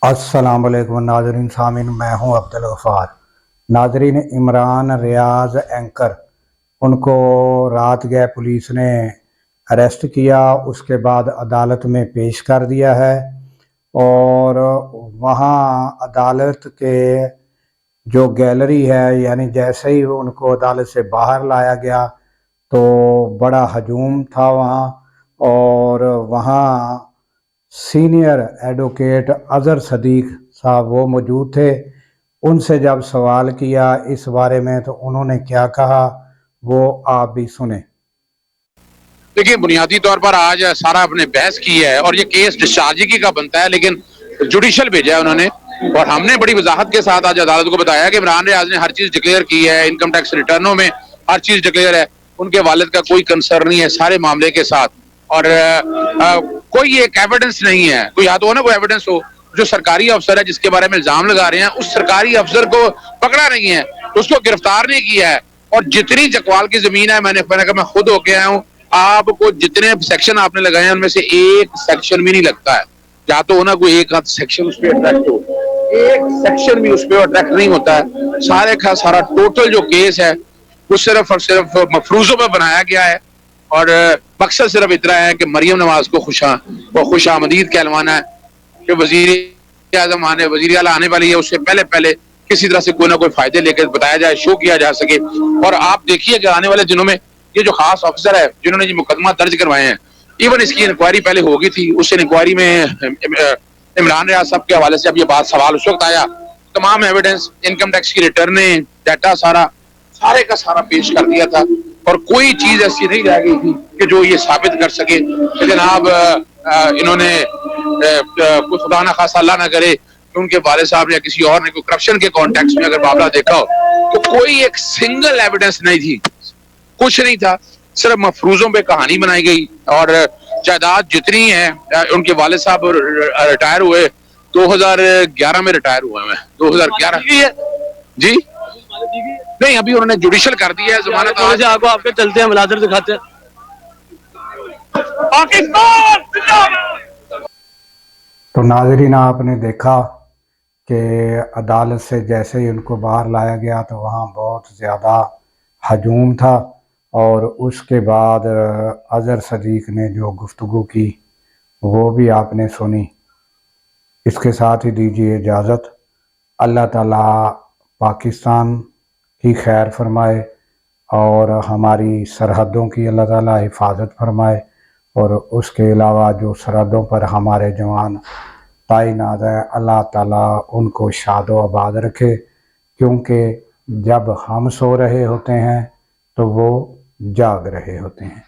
अस्सलाम वालेकुम नाजरीन सामीन, मैं हूं अब्दुल गफ़ार। नाजरीन, इमरान रियाज एंकर, उनको रात गए पुलिस ने अरेस्ट किया, उसके बाद अदालत में पेश कर दिया है। और वहाँ अदालत के जो गैलरी है, यानी जैसे ही उनको अदालत से बाहर लाया गया तो बड़ा हजूम था वहाँ। और वहाँ सीनियर एडवोकेट अज़हर सदीक साहब वो मौजूद थे। उनसे जब सवाल किया इस बारे में तो उन्होंने क्या कहा वो आप भी सुने। देखिए, बुनियादी तौर पर आज सारा अपने बहस की है और ये केस डिस्चार्जिंग का बनता है, लेकिन जुडिशल भेजा है उन्होंने। और हमने बड़ी वजाहत के साथ आज अदालत को बताया कि इमरान रियाज ने हर चीज डिक्लेयर की है, इनकम टैक्स रिटर्नों में हर चीज डिक्लेयर है, उनके वालिद का कोई कंसर्न नहीं है सारे मामले के साथ। और कोई एक एविडेंस नहीं है, कोई या तो हो ना कोई एविडेंस हो। जो सरकारी अफसर है जिसके बारे में इल्जाम लगा रहे हैं, उस सरकारी अफसर को पकड़ा नहीं है, उसको गिरफ्तार नहीं किया है। और जितनी चकवाल की जमीन है, मैंने कहा मैं खुद होके आया हूँ, आपको जितने सेक्शन आपने लगाए हैं उनमें से एक सेक्शन भी नहीं लगता है। या तो होना कोई एक सेक्शन उस पर अट्रैक्ट हो, एक सेक्शन भी उस पर अट्रैक्ट नहीं होता है। सारे का सारा टोटल जो केस है वो सिर्फ और सिर्फ मफरूजों पर बनाया गया है। और मकसद सिर्फ इतना है कि मरियम नवाज को खुश आमदीद कहलवाना है कि वजीर आजम आने वाली है, उससे पहले पहले किसी तरह से कोई ना कोई फायदे लेकर बताया जाए, शो किया जा सके। और आप देखिए कि आने वाले दिनों में ये जो खास ऑफिसर है जिन्होंने ये मुकदमा दर्ज करवाए हैं, इवन इसकी इंक्वायरी पहले होगी थी, उस इंक्वायरी में इमरान रियाज साहब के हवाले से अब ये बात सवाल उस वक्त आया, तमाम एविडेंस, इनकम टैक्स की रिटर्न, डाटा सारे का सारा पेश कर दिया था। और कोई चीज ऐसी नहीं रह गई थी कि जो ये साबित कर सके कि जनाब इन्होंने कोई खुदा ना खासा अल्लाह ना करे कि उनके वाले साहब ने या किसी और ने कोई करप्शन के कॉन्टेक्स्ट में अगर मामला देखा हो, तो कोई एक सिंगल एविडेंस नहीं थी, कुछ नहीं था। सिर्फ मफरूजों पे कहानी बनाई गई। और जायदाद जितनी है, उनके वाले साहब रिटायर हुए 2011 में, रिटायर हुए हैं 2011 जी नहीं, अभी उन्होंने जुडिशल कर दिया है जमानत। आज आपको आपके चलते हैं मुलाजर दिखाते हैं पाकिस्तान। तो नाजरीन, आपने देखा कि अदालत से जैसे ही उनको बाहर लाया गया तो वहाँ बहुत ज़्यादा हजूम था। और उसके बाद अज़हर सदीक ने जो गुफ्तगू की वो भी आपने सुनी। इसके साथ ही दीजिए इजाज़त। अल्लाह ताला पाकिस्तान की खैर फरमाए और हमारी सरहदों की अल्लाह ताला हिफाजत फरमाए। और उसके अलावा जो सरहदों पर हमारे जवान तैनात हैं, अल्लाह ताला उनको शादो आबाद रखे, क्योंकि जब हम सो रहे होते हैं तो वो जाग रहे होते हैं।